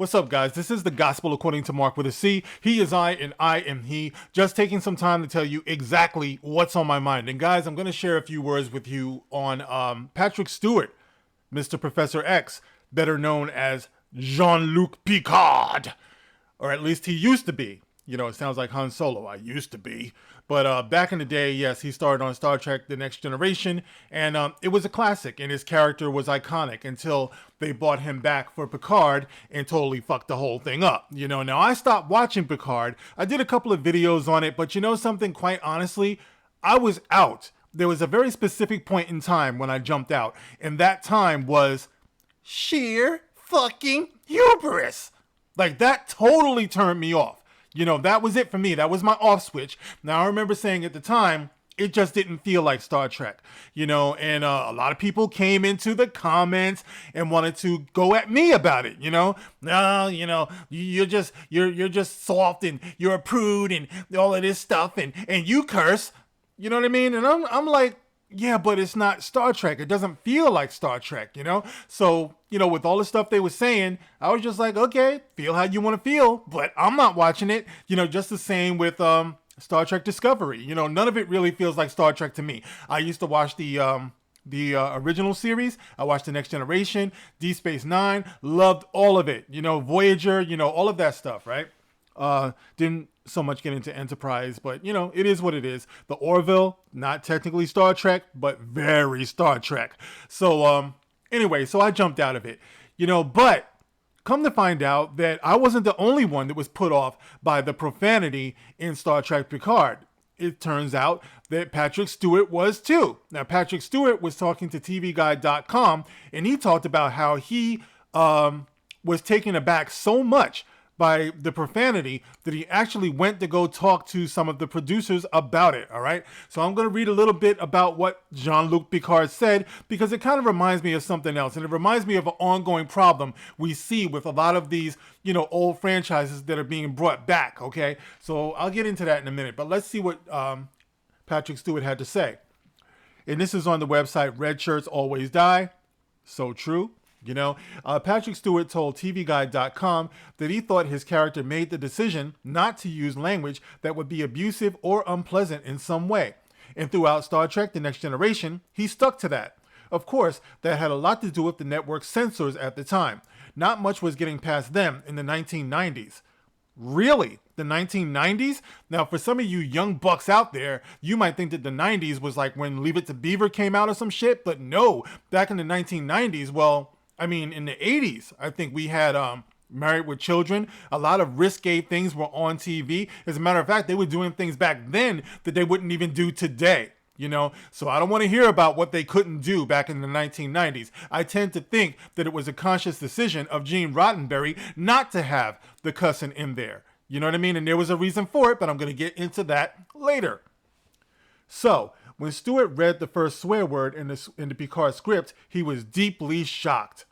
What's up, guys? This is the Gospel According to Mark with a C. He is I, and I am he. Just taking some time to tell you exactly what's on my mind. And guys, I'm going to share a few words with you on Patrick Stewart, Mr. Professor X, better known as Jean-Luc Picard. Or at least he used to be. You know, it sounds like Han Solo. I used to be. But back in the day, yes, he starred on Star Trek The Next Generation. And it was a classic. And his character was iconic until they brought him back for Picard and totally fucked the whole thing up. You know, now I stopped watching Picard. I did a couple of videos on it. But you know something? Quite honestly, I was out. There was a very specific point in time when I jumped out. And that time was sheer fucking hubris. Like, that totally turned me off. You know, that was it for me. That was my off switch. Now, I remember saying at the time, it just didn't feel like Star Trek, you know, and a lot of people came into the comments and wanted to go at me about it, you know. No, you know, you're just soft and you're a prude and all of this stuff and you curse, you know what I mean? And I'm like, yeah, but it's not Star Trek. It doesn't feel like Star Trek, you know? So, you know, with all the stuff they were saying, I was just like, okay, feel how you want to feel, but I'm not watching it. You know, just the same with Star Trek Discovery. You know, none of it really feels like Star Trek to me. I used to watch the original series. I watched The Next Generation, Deep Space Nine, loved all of it. You know, Voyager, you know, all of that stuff, right? Didn't so much get into Enterprise, but you know, it is what it is. The Orville, not technically Star Trek, but very Star Trek. So anyway, so I jumped out of it, you know, but come to find out that I wasn't the only one that was put off by the profanity in Star Trek Picard. It turns out that Patrick Stewart was too. Now, Patrick Stewart was talking to TVGuide.com, and he talked about how he was taken aback so much by the profanity that he actually went to go talk to some of the producers about it, all right? So I'm going to read a little bit about what Jean-Luc Picard said because it kind of reminds me of something else, and it reminds me of an ongoing problem we see with a lot of these, you know, old franchises that are being brought back, okay? So I'll get into that in a minute, but let's see what Patrick Stewart had to say. And this is on the website Red Shirts Always Die. So true. You know, Patrick Stewart told TVGuide.com that he thought his character made the decision not to use language that would be abusive or unpleasant in some way. And throughout Star Trek The Next Generation, he stuck to that. Of course, that had a lot to do with the network's censors at the time. Not much was getting past them in the 1990s. Really? The 1990s? Now, for some of you young bucks out there, you might think that the 90s was like when Leave It to Beaver came out or some shit, but no, back in the 1990s, well, I mean, in the 80s, I think we had Married with Children. A lot of risque things were on TV. As a matter of fact, they were doing things back then that they wouldn't even do today, you know? So I don't want to hear about what they couldn't do back in the 1990s. I tend to think that it was a conscious decision of Gene Roddenberry not to have the cussing in there. You know what I mean? And there was a reason for it, but I'm going to get into that later. So, when Stewart read the first swear word in the Picard script, he was deeply shocked.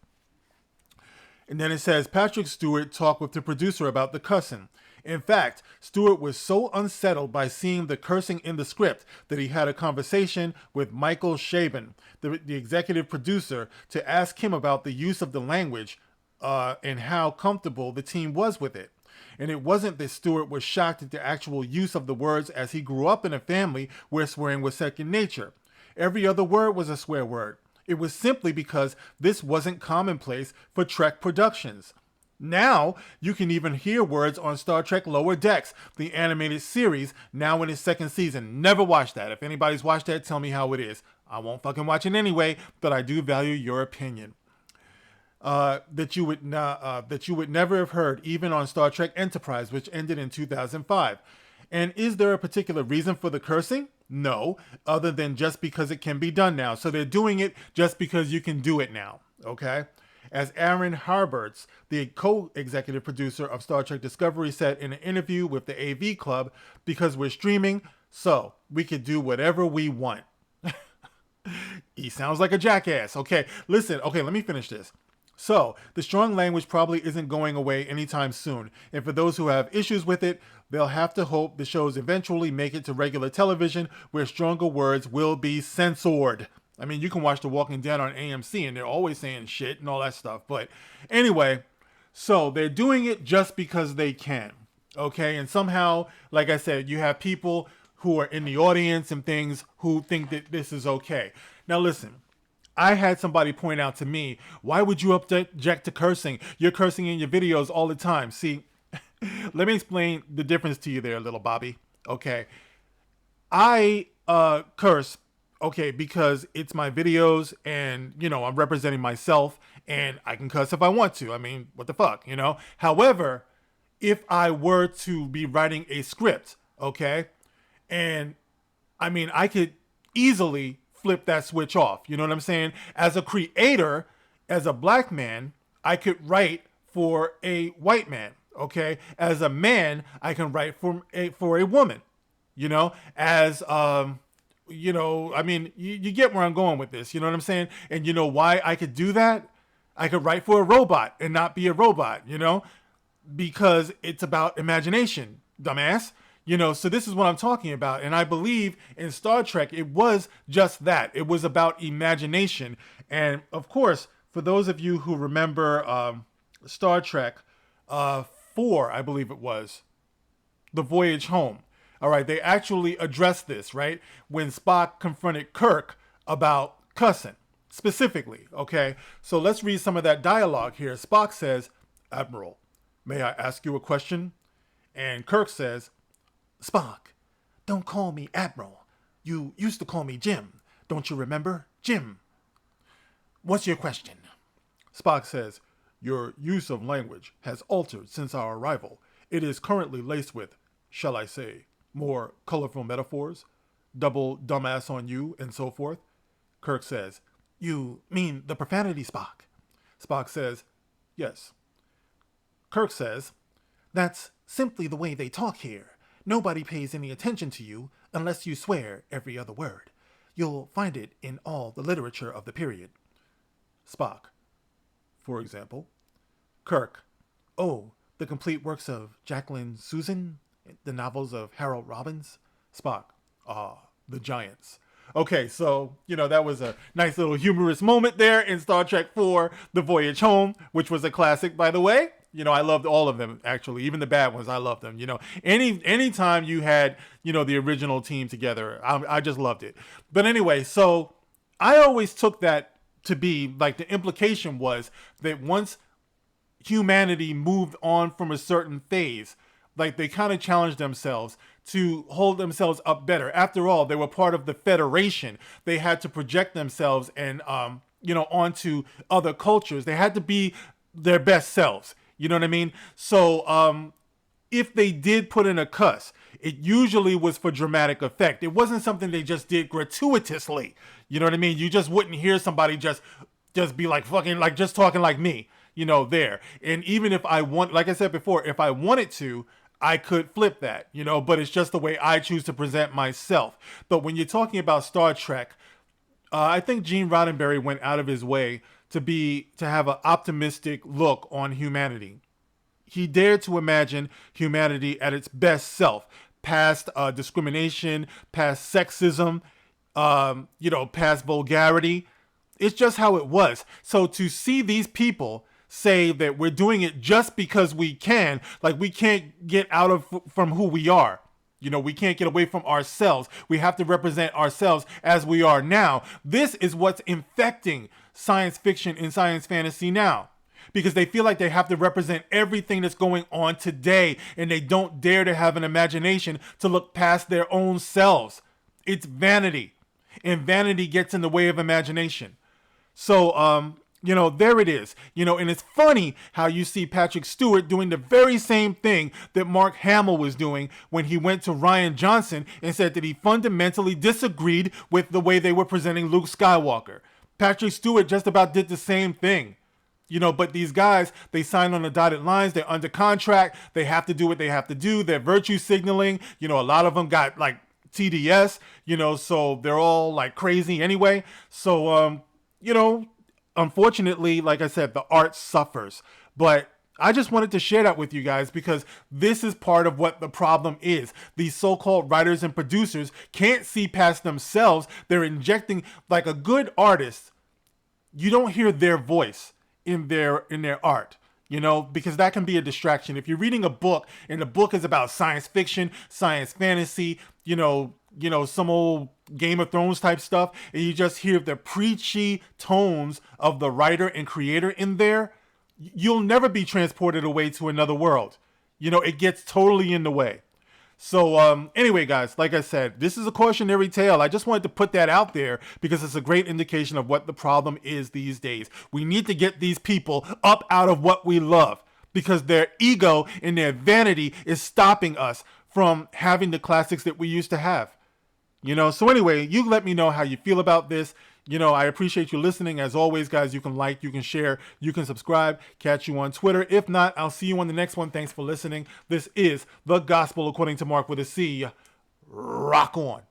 And then it says, Patrick Stewart talked with the producer about the cussing. In fact, Stewart was so unsettled by seeing the cursing in the script that he had a conversation with Michael Chabon, the executive producer, to ask him about the use of the language and how comfortable the team was with it. And it wasn't that Stewart was shocked at the actual use of the words, as he grew up in a family where swearing was second nature. Every other word was a swear word. It was simply because this wasn't commonplace for Trek productions. Now, you can even hear words on Star Trek Lower Decks, the animated series, now in its second season. Never watched that. If anybody's watched that, tell me how it is. I won't fucking watch it anyway, but I do value your opinion. That you would never have heard, even on Star Trek Enterprise, which ended in 2005. And is there a particular reason for the cursing? No, other than just because it can be done now. So they're doing it just because you can do it now, okay? As Aaron Harberts, the co-executive producer of Star Trek Discovery, said in an interview with the AV Club, because we're streaming, so we can do whatever we want. He sounds like a jackass. Okay, listen, okay, let me finish this. So, the strong language probably isn't going away anytime soon, and for those who have issues with it, they'll have to hope the shows eventually make it to regular television where stronger words will be censored. I mean, you can watch The Walking Dead on AMC and they're always saying shit and all that stuff. But anyway, So they're doing it just because they can. Okay. And somehow, like I said, you have people who are in the audience and things who think that this is okay. Now, listen, I had somebody point out to me, why would you object to cursing? You're cursing in your videos all the time. See, let me explain the difference to you there, little Bobby. Okay. I curse, okay, because it's my videos and, I'm representing myself and I can cuss if I want to. I mean, what the fuck, However, if I were to be writing a script, okay, and I mean, I could easily flip that switch off. You know what I'm saying? As a creator, as a black man, I could write for a white man. Okay. As a man, I can write for a woman. As I mean, you get where I'm going with this. You know what I'm saying? And you know why I could do that? I could write for a robot and not be a robot. Because it's about imagination, dumbass. So this is what I'm talking about. And I believe in Star Trek, it was just that. It was about imagination. And of course, for those of you who remember Star Trek 4, I believe it was, The Voyage Home. All right, they actually addressed this, right? When Spock confronted Kirk about cussing, specifically, okay? So let's read some of that dialogue here. Spock says, "Admiral, may I ask you a question?" And Kirk says, "Spock, don't call me Admiral. You used to call me Jim. Don't you remember? Jim. What's your question?" Spock says, "Your use of language has altered since our arrival. It is currently laced with, shall I say, more colorful metaphors, double dumbass on you, and so forth." Kirk says, "You mean the profanity, Spock?" Spock says, "Yes." Kirk says, "That's simply the way they talk here. Nobody pays any attention to you unless you swear every other word. You'll find it in all the literature of the period." Spock, "For example?" Kirk, "Oh, the complete works of Jacqueline Susan, the novels of Harold Robbins." Spock, "Ah, the giants." Okay, so, that was a nice little humorous moment there in Star Trek 4, The Voyage Home, which was a classic, by the way. I loved all of them, actually. Even the bad ones, I loved them. Anytime you had, the original team together, I just loved it. But anyway, so I always took that to be, like, the implication was that once humanity moved on from a certain phase, like, they kind of challenged themselves to hold themselves up better. After all, they were part of the Federation. They had to project themselves and, onto other cultures. They had to be their best selves. You know what I mean? So, if they did put in a cuss, it usually was for dramatic effect. It wasn't something they just did gratuitously. You know what I mean? You just wouldn't hear somebody just be like fucking, like just talking like me, there. And even if I want, like I said before, if I wanted to, I could flip that, but it's just the way I choose to present myself. But when you're talking about Star Trek, I think Gene Roddenberry went out of his way to have an optimistic look on humanity. He dared to imagine humanity at its best self, past discrimination, past sexism, past vulgarity. It's just how it was. So to see these people say that we're doing it just because we can, like we can't get out from who we are. We can't get away from ourselves. We have to represent ourselves as we are now. This is what's infecting science fiction and science fantasy now. Because they feel like they have to represent everything that's going on today, and they don't dare to have an imagination to look past their own selves. It's vanity, and vanity gets in the way of imagination. So, there it is. And it's funny how you see Patrick Stewart doing the very same thing that Mark Hamill was doing when he went to Rian Johnson and said that he fundamentally disagreed with the way they were presenting Luke Skywalker. Patrick Stewart just about did the same thing. But these guys, they sign on the dotted lines. They're under contract. They have to do what they have to do. They're virtue signaling. A lot of them got like TDS, so they're all like crazy anyway. So, unfortunately, like I said, the art suffers. But I just wanted to share that with you guys because this is part of what the problem is. These so-called writers and producers can't see past themselves. They're injecting, like a good artist, you don't hear their voice in their art. because that can be a distraction. If you're reading a book and the book is about science fiction, science fantasy, some old Game of Thrones type stuff, and you just hear the preachy tones of the writer and creator in there, you'll never be transported away to another world. It gets totally in the way. So anyway, guys, like I said, this is a cautionary tale. I just wanted to put that out there because it's a great indication of what the problem is these days. We need to get these people up out of what we love because their ego and their vanity is stopping us from having the classics that we used to have. So anyway, you let me know how you feel about this. I appreciate you listening. As always, guys, you can like, you can share, you can subscribe. Catch you on Twitter. If not, I'll see you on the next one. Thanks for listening. This is The Gospel According to Mark with a C. Rock on.